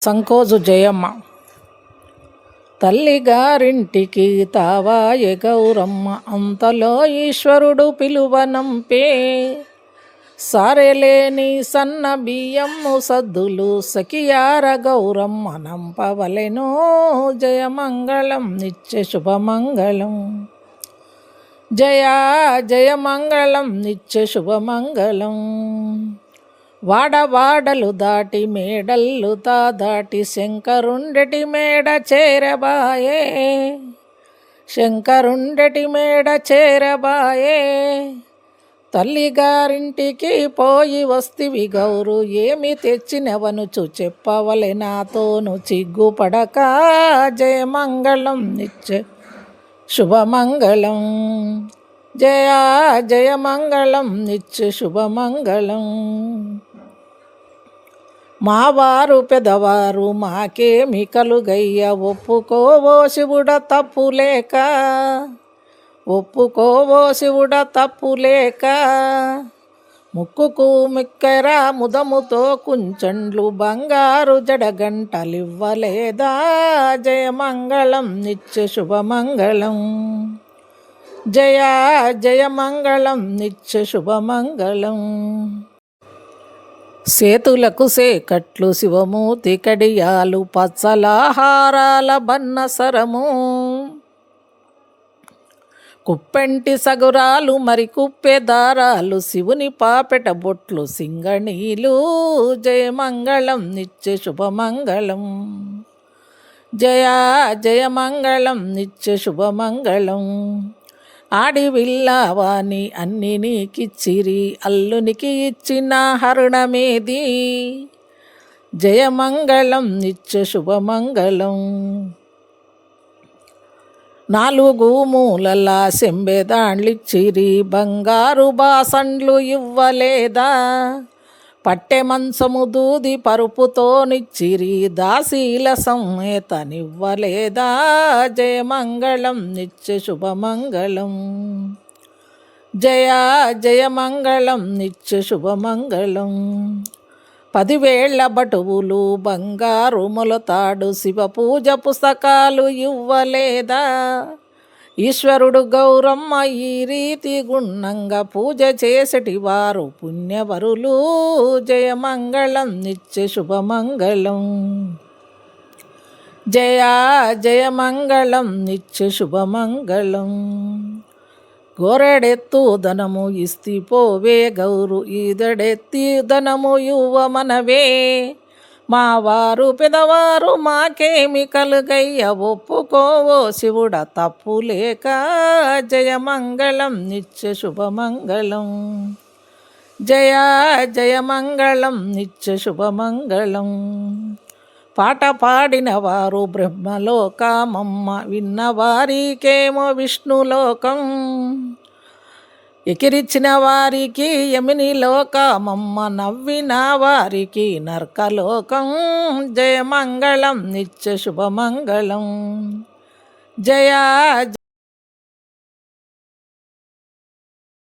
సంకోజు జయమ్మ. తల్లిగారింటికి తావాయె గౌరమ్మ, అంతలో ఈశ్వరుడు పిలువనంపే. సారెలేని సన్న బియ్యము సద్దులు సఖియార గౌరమ్మ నంపవలెనో. జయమంగళం నిత్య శుభమంగళం, జయా జయమంగళం నిత్య శుభమంగళం. వాడవాడలు దాటి మేడల్లు దాటి శంకరుండటి మేడ చేరబాయే. శంకరుండటి మేడ చేరబాయే. తల్లిగారింటికి పోయి వస్తివి గౌరు, ఏమి తెచ్చినవనుచు చెప్పవలె నాతోను చిగ్గుపడక. జయమంగళం నిత్య శుభమంగళం, జయా జయమంగళం నిత్య శుభమంగళం. మావారు పెదవారు మాకేమి కలుగయ్య, ఒప్పుకోవో శివుడ తప్పులేక. ఒప్పుకోవో శివుడ తప్పులేక. ముక్కుకు మిక్కెర ముదముతో కుంచండ్లు బంగారు జడగంటలివ్వలేదా. జయమంగళం నిత్య శుభమంగళం, జయా జయమంగళం నిత్య శుభమంగళం. సేతులకు సేకట్లు శివమూర్తి కడియాలు, పచ్చలాహారాల బన్నసరము. కుప్పెంటి సగురాలు మరి కుప్పె దారాలు, శివుని పాపెట బొట్లు సింగణీలు. జయమంగళం నిత్య శుభమంగళం, జయా జయమంగళం నిత్య శుభమంగళం. ఆడి విల్లావాణి అన్ని నీకిచ్చిరి, అల్లునికి ఇచ్చిన హరుణమేది. జయమంగళం నిత్య శుభమంగళం. నాలుగు మూలల సెంబెదాండ్లిచ్చిరి, బంగారు బాసండ్లు ఇవ్వలేదా. పట్టె మంచము దూది పరుపుతోనిచ్చిరి, దాసీల సంహితనివ్వలేదా. జయమంగళం నిత్య శుభమంగళం, జయా జయమంగళం నిత్య శుభమంగళం. 10 వేళ్ల బటువులు బంగారు మొలతాడు, శివ పూజ పుస్తకాలు ఇవ్వలేదా. ఈశ్వరుడు గౌరమ్మ ఈ రీతి గుణంగా పూజ చేసటి వారు పుణ్యవరులు. జయమంగళం నిత్య శుభమంగళం, జయా జయమంగళం నిత్య శుభమంగళం. గోరెడెత్తు ధనము ఇస్తి పోవే గౌరు, ఈదడెత్తి ధనము ఇవ్వమనవే. మావారు పెదవారు మాకేమి కలుగయ్య, ఒప్పుకోవో శివుడ తప్పులేక. జయమంగళం నిత్య శుభమంగళం, జయా జయమంగళం నిత్య శుభమంగళం. పాట పాడిన వారు బ్రహ్మలోకమమ్మ, విన్నవారికేమో విష్ణులోకం. ఎకిరిచిన వారికి యమిని లోకమమ్మ, నవ్విన వారికి నర్కలోకం. జయమంగళం నిత్య శుభమంగళం, జయా